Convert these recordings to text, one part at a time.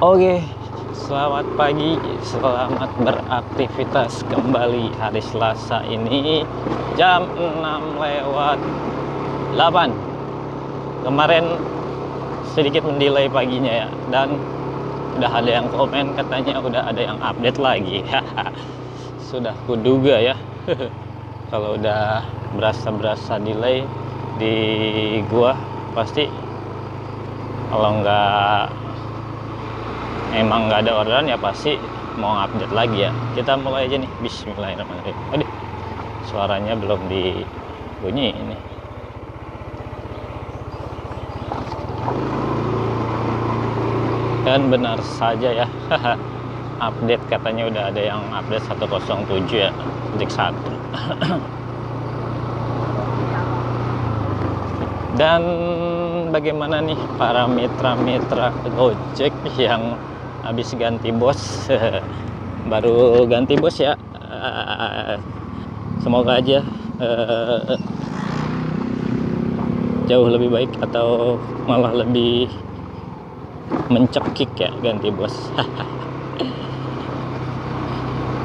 Oke, selamat pagi, selamat beraktivitas kembali hari Selasa ini jam 6 lewat 8. Kemarin sedikit mendelay paginya ya, dan udah ada yang komen katanya udah ada yang update lagi. Sudah kuduga ya. Kalau udah berasa delay di gua pasti, kalau emang nggak ada orderan ya pasti mau update lagi ya. Kita mulai aja nih, bismillahirrahmanirrahim. Aduh, suaranya belum dibunyi ini. Dan benar saja ya. Update katanya udah ada yang update 107 ya, titik 1. Dan bagaimana nih para mitra-mitra Gojek yang habis ganti bos? Baru ganti bos ya. Semoga aja jauh lebih baik atau malah lebih mencekik ya ganti bos.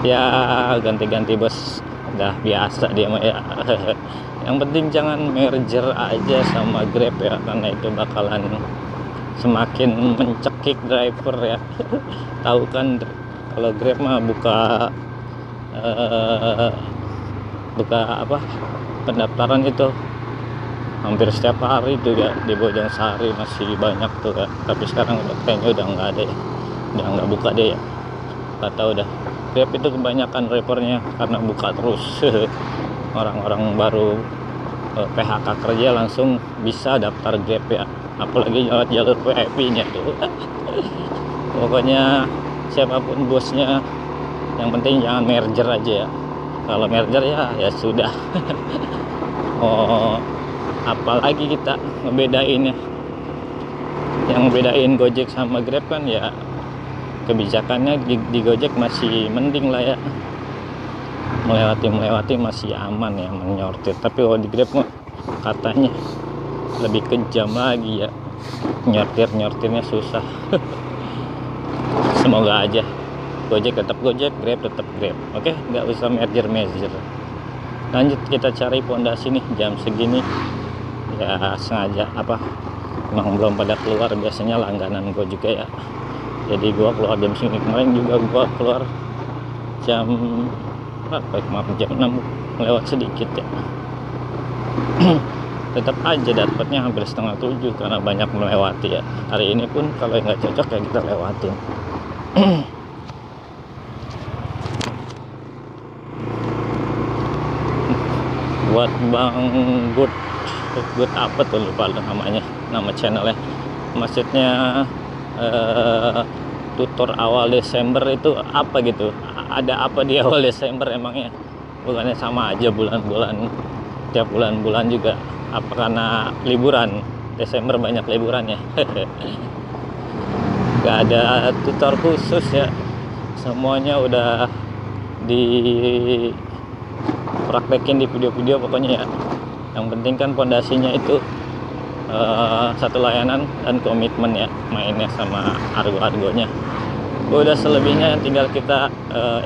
Ya ganti-ganti bos udah biasa dia mah ya. Yang penting jangan merger aja sama Grab ya, karena itu bakalan semakin mencekik driver ya. Tahu kan kalau Grab mah buka pendaftaran itu hampir setiap hari tuh ya, di Bojongsari masih banyak tuh ya. Tapi sekarang kayaknya udah nggak ada ya, udah nggak buka deh ya, nggak tahu dah. Grab itu kebanyakan drivernya karena buka terus. Orang-orang baru PHK kerja langsung bisa daftar Grab ya, apalagi lewat jalur VIP-nya tuh. Pokoknya siapapun bosnya, yang penting jangan merger aja ya. Kalau merger ya sudah. Oh, apalagi kita ngebedain ya, yang ngebedain Gojek sama Grab kan ya kebijakannya di Gojek masih mending lah ya, melewati masih aman ya, menyortir. Tapi kalau di Grab mah katanya lebih kejam lagi ya, nyortirnya susah. Semoga aja Gojek tetap Gojek, Grab tetap Grab. Oke, nggak usah merger. Lanjut kita cari pondasi nih jam segini ya, sengaja emang belum pada keluar. Biasanya langganan gue juga ya, jadi gua keluar jam segini. Kemarin juga gua keluar jam jam 6 lewat sedikit ya. Tetap aja dapatnya hampir setengah 7 karena banyak melewati ya. Hari ini pun kalau nggak cocok ya kita lewatin. Buat Bang Good apa tuh, lupa namanya, nama channelnya. Maksudnya tutor awal Desember itu apa gitu, ada apa di awal Desember emangnya? Bukannya sama aja bulan-bulan, tiap bulan-bulan juga. Apa karena liburan Desember banyak liburan ya? Gak ada tutor khusus ya, semuanya udah dipraktekin di video-video pokoknya ya. Yang penting kan pondasinya itu satu layanan dan komitmen ya, mainnya sama argo-argonya. Udah selebihnya tinggal kita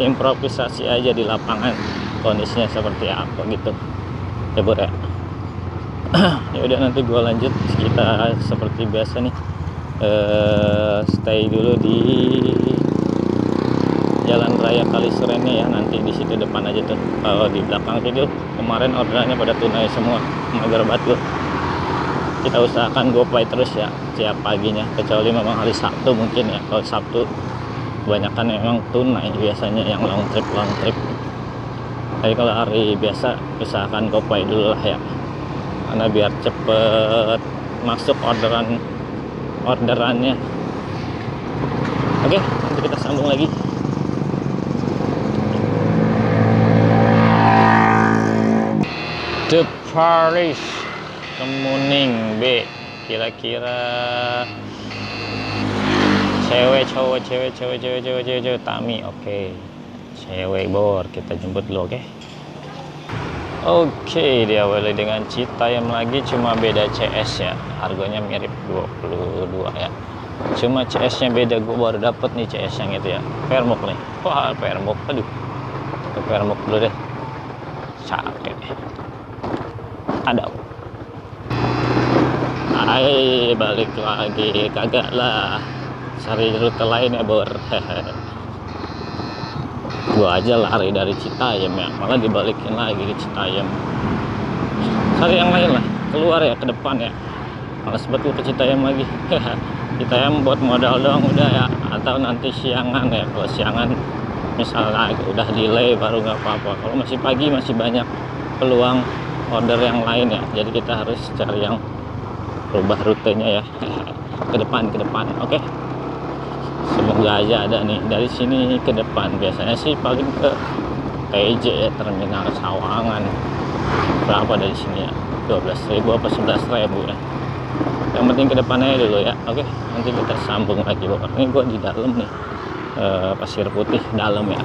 improvisasi aja di lapangan, kondisinya seperti apa gitu ya Bro ya. Ya udah, nanti gua lanjut. Kita seperti biasa nih stay dulu di Jalan Raya Kaliserene ya, nanti di situ depan aja tuh. Kalau di belakang video kemarin orderannya pada tunai semua, mager banget loh. Kita usahakan GoPay terus ya tiap paginya, kecuali memang hari Sabtu mungkin ya. Kalau Sabtu kebanyakan memang tunai biasanya, yang long trip. Tapi kalau hari biasa usahakan GoPay dulu lah ya, karena biar cepet masuk orderannya. Oke, nanti kita sambung lagi. The Paris Kemuning B, kira-kira cewek Tami. Oke. Cewek bor, kita jemput dulu. Oke, diawali dengan Citayam lagi, cuma beda CS ya, harganya mirip 22 ya. Cuma CS nya beda, gue baru dapet nih CS yang itu ya, Vermok nih. Wah, Vermok, aduh, ke Vermok dulu deh, capek deh. Ada, balik lagi, kagak lah, cari rute lain ya bor. Gua aja lari dari Citayam ya, malah dibalikin lagi ke Citayam. Cari yang lain lah, keluar ya ke depan ya. Males banget gua ke Citayam lagi. Citayam buat modal doang udah ya, atau nanti siangan ya. Kalau siangan misalnya udah delay baru nggak apa-apa. Kalau masih pagi masih banyak peluang order yang lain ya. Jadi kita harus cari yang rubah rutenya ya. Ke depan. Oke. Semoga aja ada nih dari sini ke depan. Biasanya sih paling ke TJ ya, Terminal Sawangan. Berapa dari sini ya? 12.000 apa 11.000 ya. Yang penting ke depannya dulu ya. Oke, nanti kita sambung lagi. Ini gua di dalam nih, Pasir Putih dalam ya.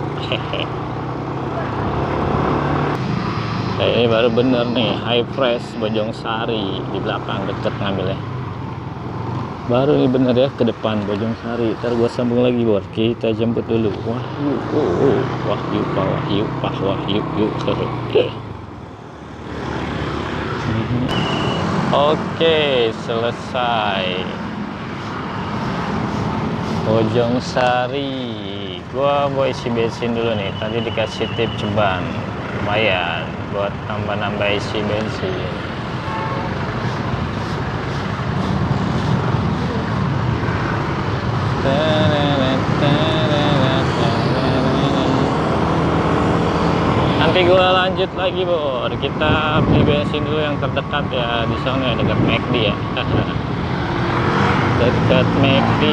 Ini baru bener nih, High Fresh Bojong Sari di belakang deket ngambilnya. Baru nih bener ya, ke depan Bojong Sari. Ntar gua sambung lagi bor. Kita jemput dulu. Wahyu. Oke, selesai Bojong Sari. Gua mau isi bensin dulu nih. Tadi dikasih tip ceban, lumayan buat nambah isi bensin. Nanti gue lanjut lagi bor, kita beli bensin dulu yang terdekat ya, di sana ya, dekat McD ya. Dekat McD.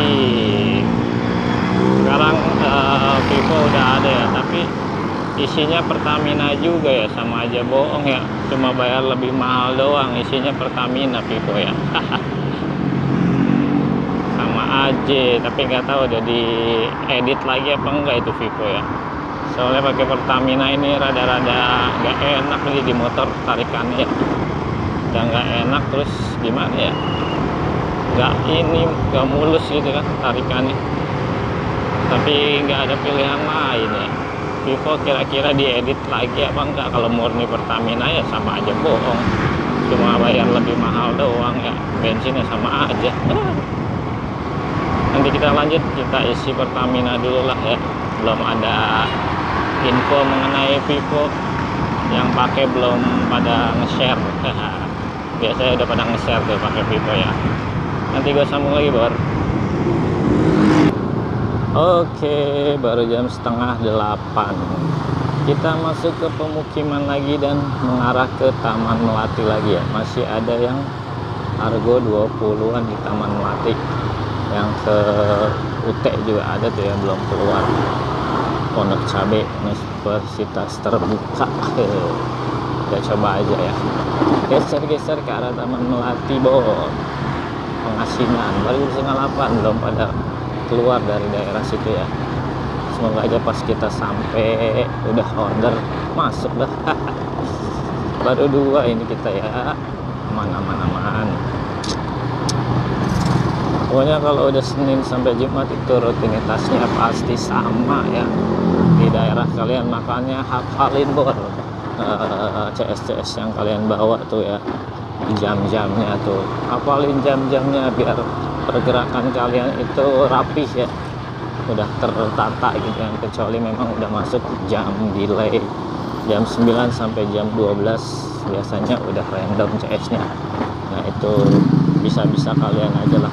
Sekarang Vivo udah ada ya, tapi isinya Pertamina juga ya, sama aja bohong ya, cuma bayar lebih mahal doang. Isinya Pertamina Vivo ya. Sama aja, tapi nggak tahu udah diedit lagi apa enggak itu Vivo ya. Soalnya pakai Pertamina ini rada-rada nggak enak nih di motor tarikannya ya. Udah nggak enak, terus gimana ya, nggak mulus gitu kan tarikannya. Tapi nggak ada pilihan lain ya. Vivo kira-kira diedit lagi apa enggak. Kalau murni Pertamina ya sama aja bohong, cuma bayar lebih mahal doang ya, bensinnya sama aja. Nanti kita lanjut, kita isi Pertamina dulu lah ya. Belum ada info mengenai Vivo, yang pakai belum pada nge-share. Biasanya udah pada nge-share tuh pakai Vivo ya. Nanti gue sambung lagi bor. Oke, baru jam 7:30. Kita masuk ke pemukiman lagi dan mengarah ke Taman Melati lagi ya. Masih ada yang Argo 20-an di Taman Melati. Yang ke UT juga ada tuh yang belum keluar. Pondok Cabe Universitas terbuka. Kita coba aja ya. Geser ke arah Taman Melati bor. Pengasinan baru 7:30, belum pada keluar dari daerah situ ya. Semoga aja pas kita sampai udah order masuk dah. Baru 2 ini kita ya. Aman. Pokoknya kalau udah Senin sampai Jumat itu rutinitasnya pasti sama ya di daerah kalian, makanya hafalin bor CS yang kalian bawa tuh ya, jam-jamnya tuh, hafalin jam-jamnya biar pergerakan kalian itu rapih ya, udah tertata gitu kan. Kecuali memang udah masuk jam delay, jam 9 sampai jam 12 biasanya udah random CS-nya. Nah itu bisa kalian aja lah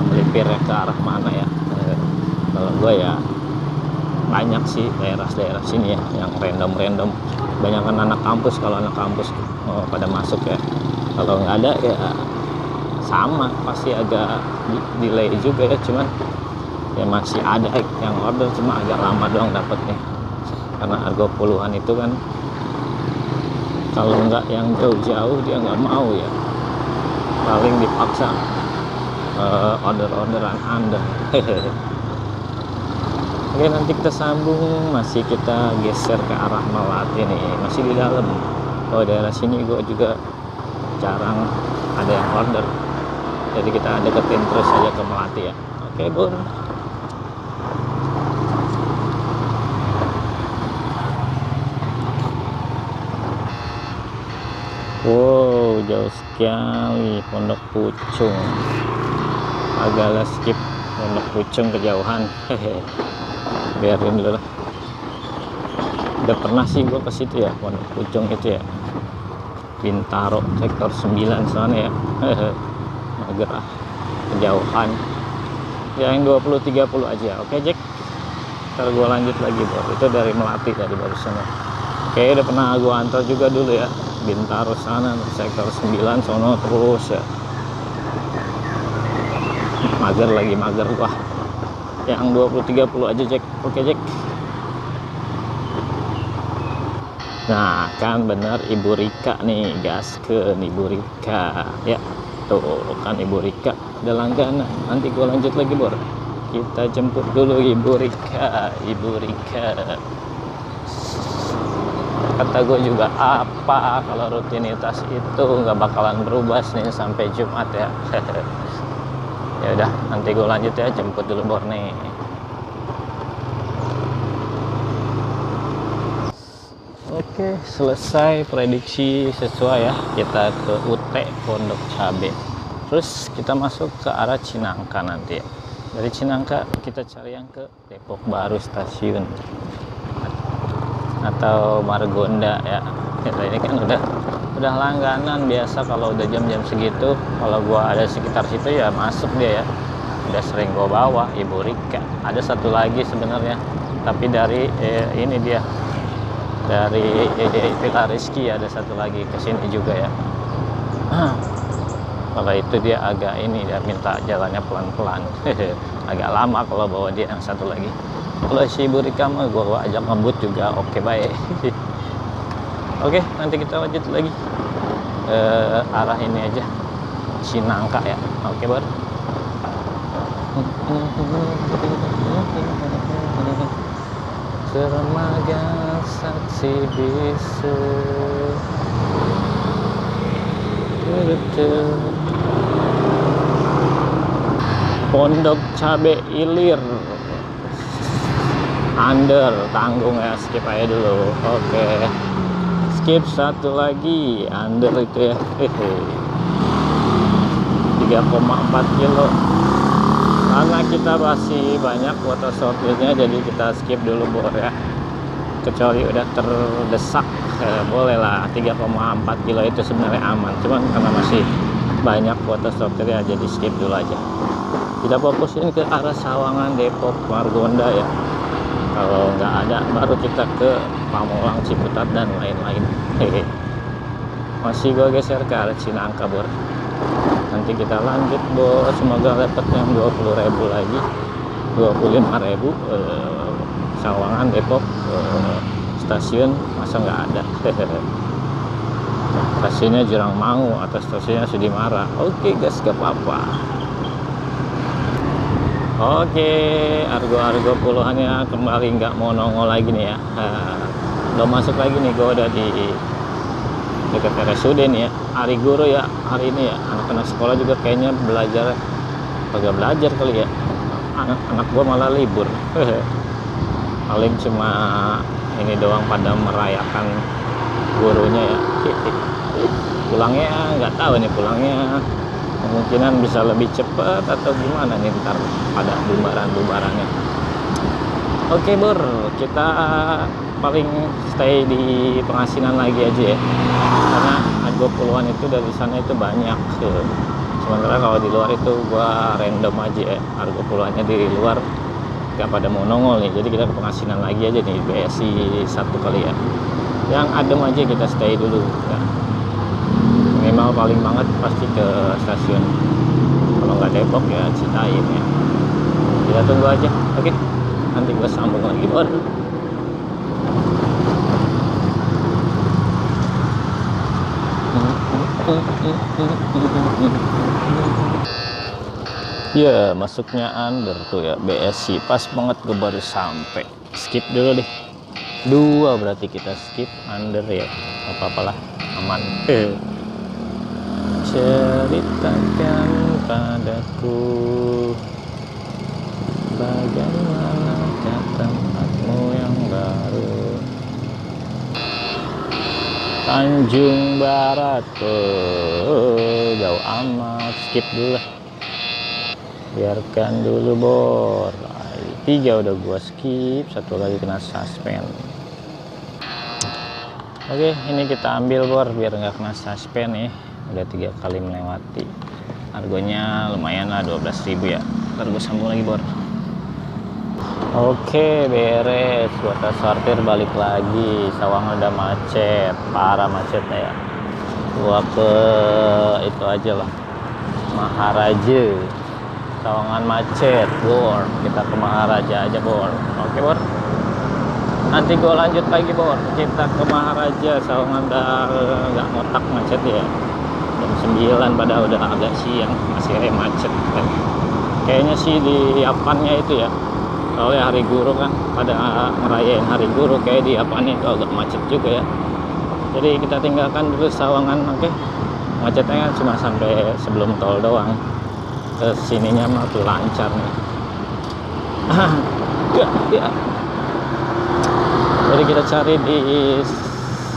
melipir ke arah mana ya. Kalau gue ya banyak sih daerah sini ya yang random, banyak kan anak kampus. Kalau anak kampus pada masuk ya, kalau nggak ada ya sama, pasti agak delay juga ya. Cuman ya masih ada yang order, cuma agak lama doang dapetnya, karena Argo puluhan itu kan kalau nggak yang jauh-jauh dia nggak mau ya, paling dipaksa orderan Anda. Oke, nanti kita sambung, masih kita geser ke arah Melati nih, masih di dalam. Kalau daerah sini gue juga jarang ada yang order, jadi kita deketin terus aja ke Melati ya. Oke Bur. Wow, jauh sekali Pondok Pucung. Agak skip Pondok Pucung kejauhan. Hehe. Biarin dulu lah. Udah pernah sih gua ke situ ya, Pondok Pucung itu ya. Bintaro sektor 9 sana ya. Hehe. Mager ah. Kejauhan. Ya yang 20-30 aja. Oke, Jack. Ntar gua lanjut lagi, Bro. Itu dari Melati tadi barusan. Oke, udah pernah gua antar juga dulu ya. Bintaro sana sektor 9 sono terus ya. Mager lagi mager gua. Yang 20-30 aja Jack. Oke Jack. Nah kan bener Ibu Rika nih, gas ke Ibu Rika ya. Tuh kan Ibu Rika udah langganan. Nanti gua lanjut lagi Bor. Kita jemput dulu Ibu Rika. Ibu Rika, kata gue juga apa kalau rutinitas itu nggak bakalan berubah nih sampai Jumat ya. Ya udah nanti gue lanjut ya, jemput dulu Bor nih. Oke, selesai prediksi sesuai ya, kita ke UT Pondok Cabe, terus kita masuk ke arah Cinangka nanti ya. Dari Cinangka kita cari yang ke Depok Baru Stasiun atau Margonda ya. Ini kan udah langganan biasa kalau udah jam-jam segitu. Kalau gua ada sekitar situ ya masuk dia ya. Udah sering gua bawa Ibu Rika. Ada satu lagi sebenarnya, tapi dari ini dia dari Villa Rizky ada satu lagi kesini juga ya. Kalau itu dia agak ini, dia minta jalannya pelan-pelan. Agak lama kalau bawa dia yang satu lagi. Kalau si Ibu Rika mah gue ajak ngebut juga oke baik. Oke, nanti kita lanjut lagi arah ini aja, Cinangka ya. Oke Bor. Dermaga saksi bisu. Pondok Cabe Ilir. Under tanggung ya, skip aja dulu. Oke, skip satu lagi under itu ya. 3,4 kilo karena kita masih banyak foto sortirnya, jadi kita skip dulu Bor ya, kecuali udah terdesak boleh lah. 3,4 kilo itu sebenarnya aman, cuman karena masih banyak foto sortirnya jadi skip dulu aja. Kita fokusin ke arah Sawangan, Depok, Margonda ya. Kalau nggak ada baru kita ke Pamulang, Ciputat dan lain-lain. Masih gua geser ke arah Cinangka Bor. Nanti kita lanjut Bor, semoga dapat yang 20.000 lagi, 25.000. Sawangan, Depok, stasiun masa nggak ada. Stasiunnya Jurang Mangu atau stasiunnya Sudimara. Oke gas, gak apa-apa. Oke, argo-argo puluhannya kembali nggak mau nongol lagi nih ya. Udah masuk lagi nih, gue udah di dekat RSUD nih ya. Hari guru ya hari ini ya. Anak-anak sekolah juga kayaknya belajar, agak belajar kali ya. Anak gue malah libur. Paling cuma ini doang pada merayakan gurunya ya. Pulangnya nggak tahu nih, pulangnya kemungkinan bisa lebih cepat atau gimana nih ntar pada bubarannya. Oke Bor, kita paling stay di Pengasinan lagi aja ya, karena argo puluhan itu dari sana itu banyak. Sementara kalau di luar itu gua random aja ya, argo puluhannya di luar gak pada mau nongol nih, jadi kita ke Pengasinan lagi aja nih, BSI 1 kali ya, yang adem aja kita stay dulu ya. Minimal paling banget pasti ke stasiun, kalau nggak Depok ya Citaim ya. Kita tunggu aja. Oke, nanti gue sambung lagi Bor. Ya masuknya under tuh ya, BSI pas banget gue baru sampai. Skip dulu deh, 2 berarti kita skip under ya, apa-apalah, aman. ceritakan padaku bagaimana tempatmu yang baru. Tanjung Barat jauh amat, skip dulu lah, biarkan dulu bor. 3 udah gua skip, 1 lagi kena suspend. Oke, ini kita ambil bor biar nggak kena suspend nih. Udah 3 kali melewati, harganya lumayan lah, 12.000 ya. Ntar gue sambung lagi bor. Oke, beres, buat sortir balik lagi. Sawangan udah macet, parah macetnya ya. Gua ke itu aja lah, Maharaja. Sawangan macet bor, kita ke Maharaja aja bor. Oke bor, nanti gue lanjut lagi bor. Kita ke Maharaja. Sawangan udah nggak ngotak macet ya, jam 9 padahal udah agak siang, masih kayak macet kan. Kayaknya sih di Apannya itu ya, soalnya hari guru kan, pada ngerayain hari guru, kayak di Apannya itu agak macet juga ya. Jadi kita tinggalkan dulu Sawangan. Oke, macetnya kan cuma sampai sebelum tol doang, ke sininya mah tuh lancar nih. Ya. Jadi kita cari di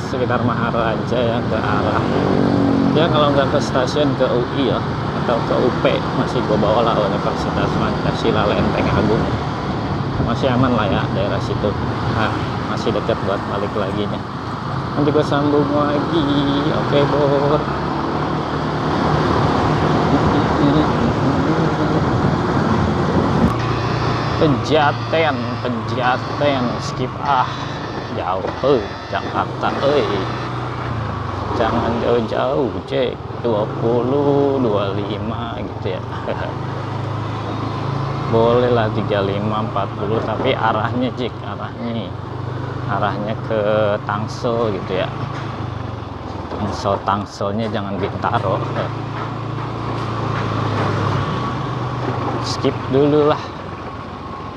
sekitar Maharaja ya, ke arah ya, kalau nggak ke stasiun ke UI ya, atau ke UP masih gue bawa lah, Universitas Pancasila Lenteng Agung, masih aman lah ya daerah situ. Nah, masih dekat buat balik lagi nya. Nanti gue sambung lagi. Oke bor. Pejaten skip jauh Jakarta jangan jauh-jauh, cek 20 25 gitu ya. Boleh lah 35 40, tapi arahnya cek arahnya ke Tangsel gitu ya. Tangselnya jangan Bintaro. Skip dulu lah,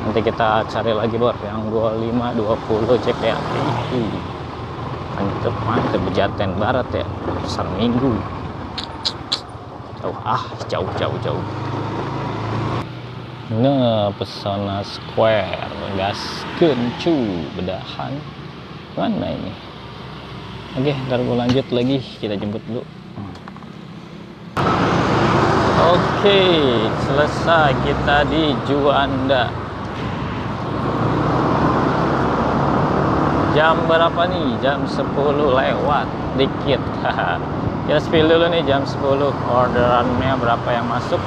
nanti kita cari lagi bor yang 25 20 cek ya. Mantep Pejaten Barat ya, Pasar Minggu. Jauh. Nah, Pesona Square, gaskeun cu bedahan. Mana ini? Oke, ntar gue lanjut lagi, kita jemput dulu. Oke, selesai kita di Juanda. Jam berapa nih? Jam 10 lewat dikit. Kita spill dulu nih, jam 10 orderannya berapa yang masuk.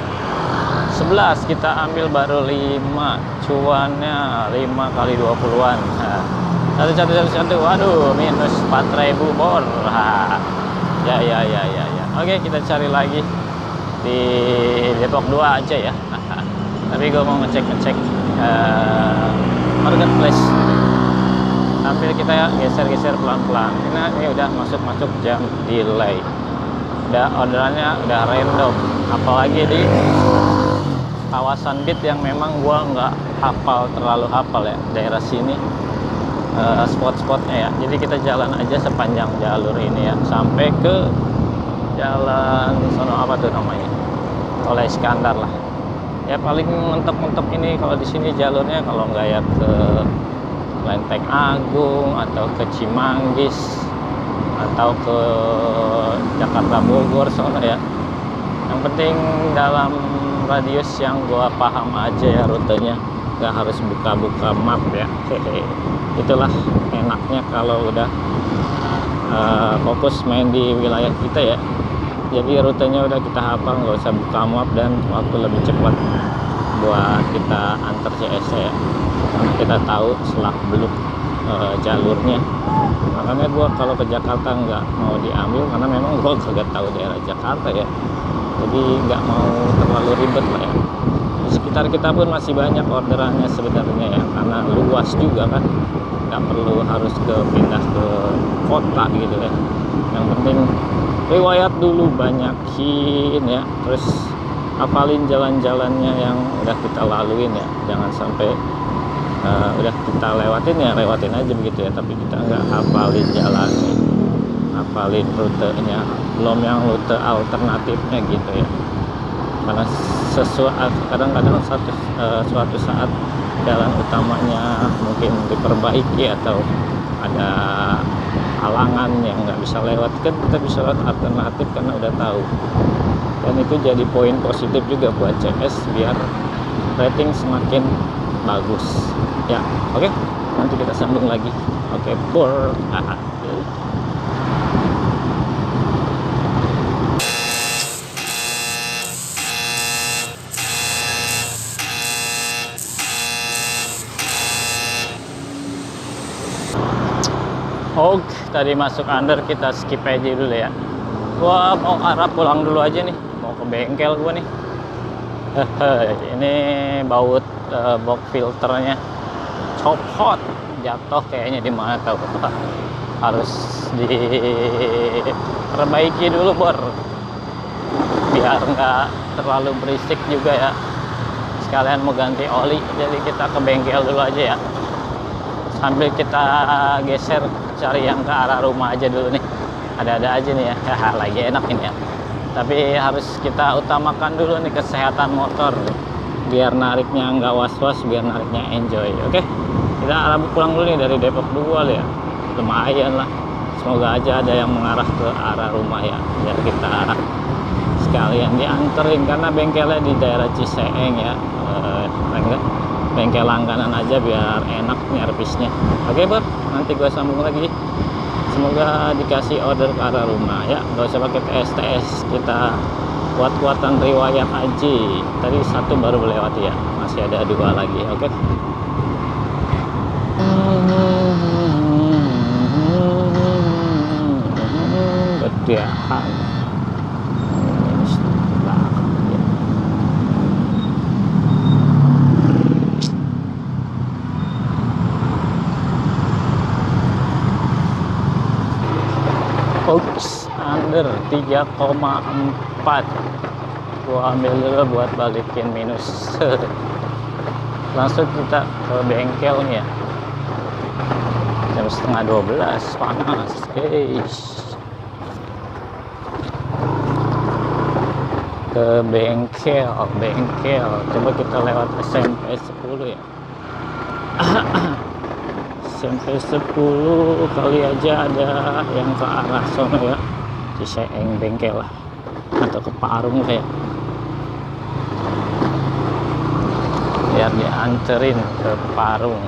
11 kita ambil, baru 5 cuannya, 5 kali 20-an. Satu. Waduh, minus 4.000 bor. Ya. Oke, kita cari lagi di Depok 2 aja ya. Tapi gue mau ngecek marketplace sambil kita geser pelan-pelan. Ini udah masuk jam delay, udah orderannya udah random, apalagi di kawasan Beat yang memang gua nggak terlalu hafal ya daerah sini, spot-spotnya ya. Jadi kita jalan aja sepanjang jalur ini ya, sampai ke jalan sono, apa tuh namanya, Tol Iskandar lah ya. Paling mentok-mentok ini kalau di sini jalurnya, kalau nggak ya ke Lenteng Agung atau ke Cimanggis atau ke Jakarta Bogor sono ya. Yang penting dalam radius yang gua paham aja ya rutenya, nggak harus buka-buka map ya. Itulah enaknya kalau udah fokus main di wilayah kita ya. Jadi rutenya udah kita hafal, nggak usah buka map, dan waktu lebih cepat buat kita antar CS ya, karena kita tahu selak beluk jalurnya. Makanya gua kalau ke Jakarta nggak mau diambil, karena memang gua kagak tahu daerah Jakarta ya. Jadi nggak mau terlalu ribet lah ya. Di sekitar kita pun masih banyak orderannya sebenarnya ya, karena luas juga kan, nggak perlu harus pindah ke kota gitu ya. Yang penting riwayat dulu banyakin ya, terus hafalin jalan-jalannya yang udah kita laluin ya. Jangan sampai udah kita lewatin aja begitu ya, tapi kita nggak hafalin jalannya. ngapalin rutenya, belum yang rute alternatifnya gitu ya. Karena kadang-kadang suatu saat jalan utamanya mungkin diperbaiki atau ada halangan yang nggak bisa lewat, kan kita bisa lewat alternatif karena udah tahu. Dan itu jadi poin positif juga buat CS biar rating semakin bagus ya. Oke, nanti kita sambung lagi. Oke, bor. Oke, tadi masuk under, kita skip aja dulu ya. Gua mau arah pulang dulu aja nih, mau ke bengkel gua nih. Ini baut box filternya copot, jatuh kayaknya di mana tahu. Harus diperbaiki dulu bor, biar nggak terlalu berisik juga ya. Sekalian mau ganti oli, jadi kita ke bengkel dulu aja ya. Sambil kita geser cari yang ke arah rumah aja dulu nih. Ada-ada aja nih ya, lagi enak ini ya. Tapi harus kita utamakan dulu nih kesehatan motor, biar nariknya nggak was-was, biar nariknya enjoy. Oke, kita arah pulang dulu nih dari Depok Dual ya. Lumayan lah, semoga aja ada yang mengarah ke arah rumah ya, biar kita sekalian dianterin, karena bengkelnya di daerah Ciseeng ya. Bengkel langganan aja biar enak nyervisnya. Oke bor, nanti gue sambung lagi. Semoga dikasih order ke arah rumah ya, gak usah pakai TS, kita kuat-kuatan riwayat aja. Tadi satu baru melewati ya, masih ada dua lagi. Oke, bedahan under 3,4. Gua ambil dulu buat balikin minus. Langsung kita ke bengkel nih ya. Jam setengah 12, panas guys. Ke bengkel. Coba kita lewat SMP 10 ya. SMP 10 kali aja ada yang ke arah sono ya, Ciseeng bengkel lah, atau ke Parung kayak, biar dianterin ke Parung.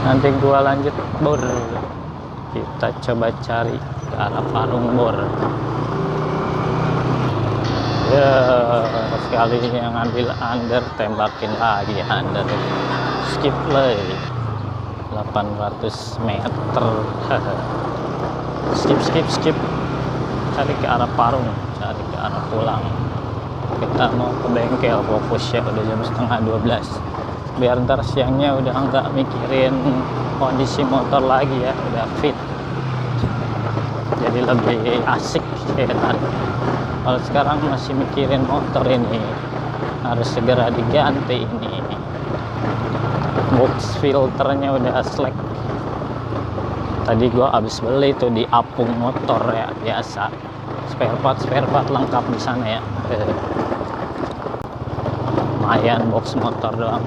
Nanti gua lanjut bor, kita coba cari ke arah Parung bor. Ya, sekali yang ngambil under, tembakin lagi under, skip lagi 800 meter. skip, cari ke arah Parung, cari ke arah pulang. Kita mau ke bengkel, fokus ya, udah jam setengah 12, biar ntar siangnya udah nggak mikirin kondisi motor lagi ya, udah fit, jadi lebih asik ya tadi. Kalau sekarang masih mikirin motor ini, harus segera diganti ini. Box filternya udah slack. Tadi gua habis beli tuh di Apung Motor ya, biasa. Spare part lengkap di sana ya. Lumayan box motor doang,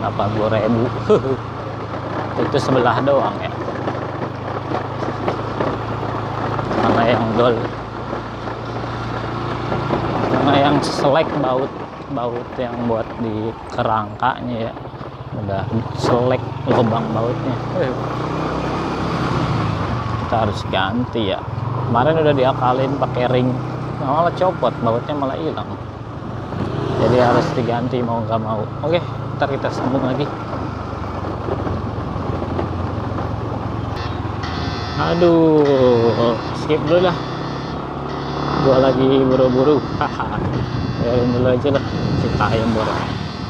80.000. Itu sebelah doang ya. Mana yang dol? Yang selek baut yang buat di kerangkanya ya, udah selek lubang bautnya. Kita harus ganti ya. Kemarin udah diakalin pakai ring, malah copot bautnya, malah hilang. Jadi harus diganti mau nggak mau. Oke, ntar kita sambung lagi. Aduh, skip dulu lah, gua lagi buru-buru. Biarin dulu aja lah, Citayam bor.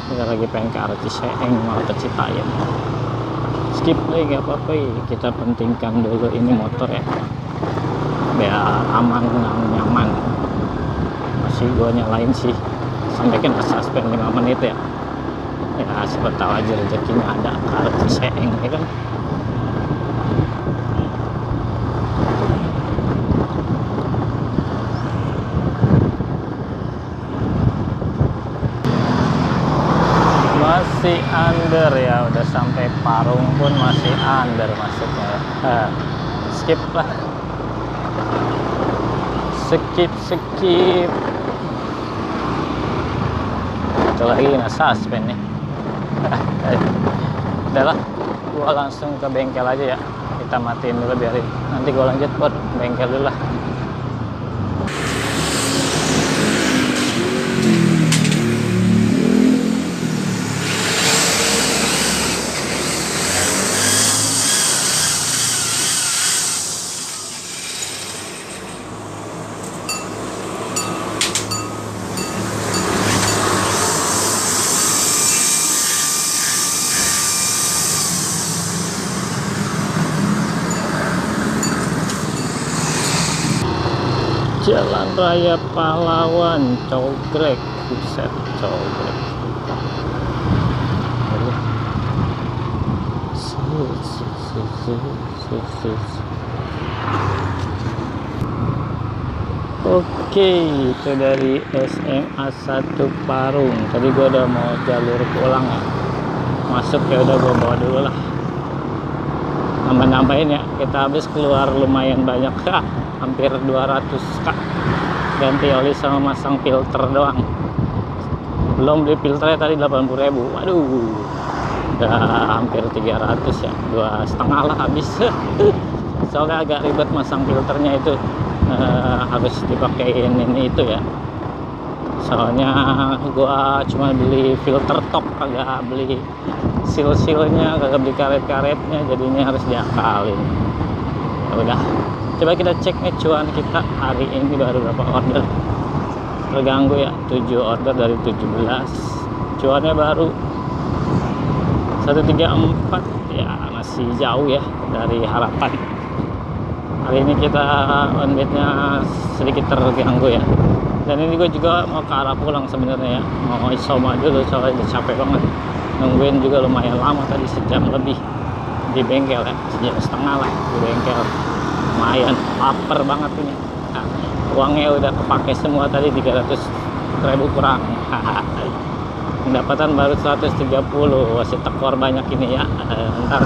Kita lagi pengen ke arah Ciseeng mau ke Citayam. Skip lagi nggak apa-apa ya. Kita pentingkan dulu ini motor ya, biar aman nyaman. Masih gua nyalain sih sampai kena suspend 5 menit ya. Ya siapa tahu aja rezekinya ada kalau Ciseeng ya kan. Masih under ya, udah sampai Parung pun masih under masuknya. Skip lah, skip. Itu lagi nggak suspend nih. Udah lah, gua langsung ke bengkel aja ya. Kita matiin dulu biarin, nanti gua lanjut buat bengkel dulu lah. Jalan Raya Pahlawan, Cogrek, buset, Cogrek. Oke, itu dari SMA 1 Parung. Tadi gua udah mau jalur pulang ya, masuk ya udah gua bawa dulu lah. Nambah-nambahin ya, kita habis keluar lumayan banyak kak, hampir 200 kak, ganti oli sama masang filter doang. Belum beli filternya tadi 80.000. Waduh, udah hampir 300 ya, 2,5 lah habis. Soalnya agak ribet masang filternya itu, harus dipakein ini itu ya. Soalnya gua cuma beli filter top, agak beli seal-sealnya, kagak beli karet-karetnya, jadinya harus diakalin. Ya udah, coba kita cek nih cuan kita hari ini baru berapa order. Terganggu ya, 7 order dari 17. Cuannya baru 134 ya, masih jauh ya dari harapan. Hari ini kita on beat-nya sedikit terganggu ya. Dan ini gue juga mau ke arah pulang sebenarnya ya, mau isoma dulu soalnya udah capek banget. Nungguin juga lumayan lama tadi, sejam lebih di bengkel ya, sejam setengah lah di bengkel. Lumayan lapar banget ini. Nah, uangnya udah kepake semua tadi, 300.000 kurang. Pendapatan baru 130, masih tekor banyak ini ya. Ntar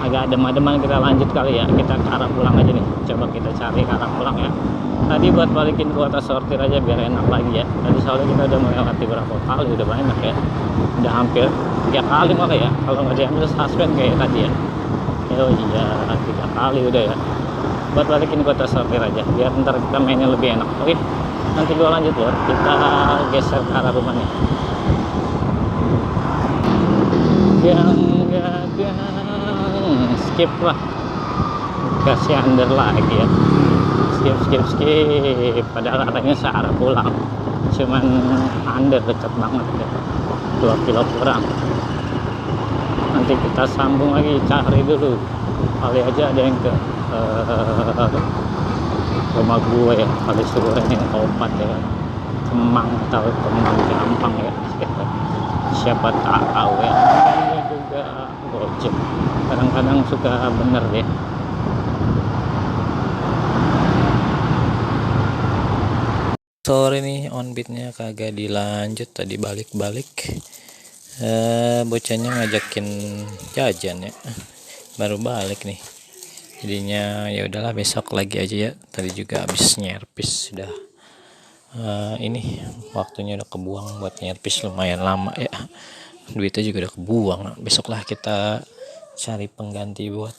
agak adem-ademan kita lanjut kali ya, kita ke arah pulang aja nih. Coba kita cari ke arah pulang ya. Tadi buat balikin kuota sortir aja biar enak lagi ya. Tadi soalnya kita udah melewati berapa kali, udah banyak ya, udah hampir 3 kali malah ya, kalau nggak diambil suspend kayak tadi ya. Oh iya, 3 kali udah ya. Buat balikin kuota sortir aja biar ntar kita mainnya lebih enak. Oke, nanti gua lanjut loh, kita geser ke arah rumah nih. Yang gadang, skip lah, kasih under lagi ya. Skip, padahal katanya searah pulang, cuman under deket banget ya, 2 kilo kurang. Nanti kita sambung lagi, cari dulu kali aja ada yang ke rumah gue ya, kali Suren yang Kaupat ya, Kemang atau Kemang Gampang ya. Siapa tahu ya, ini juga Gojek kadang-kadang suka bener deh. Sore nih on beatnya kagak dilanjut, tadi balik-balik bocahnya ngajakin jajan ya, baru balik nih, jadinya ya udahlah besok lagi aja ya. Tadi juga habis nyerpis, sudah ini waktunya udah kebuang buat nyerpis, lumayan lama ya, duitnya juga udah kebuang. Besok lah kita cari pengganti buat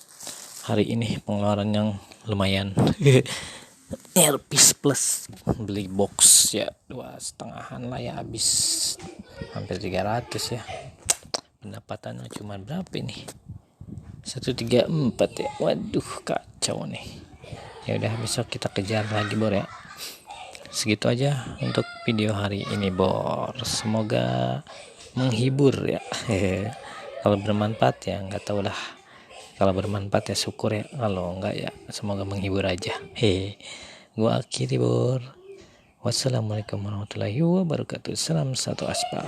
hari ini, pengeluaran yang lumayan. Nyerpis plus beli box ya, 2,5-an lah ya, habis hampir 300 ya. Pendapatannya cuma berapa ini, 134 ya. Waduh, kacau nih. Ya udah, besok kita kejar lagi Bor ya. Segitu aja untuk video hari ini Bor, semoga menghibur ya. Kalau bermanfaat ya nggak tahu lah, kalau bermanfaat ya syukur ya, kalau enggak ya semoga menghibur aja. Gua akhiri Bor, wassalamualaikum warahmatullahi wabarakatuh, salam satu aspal.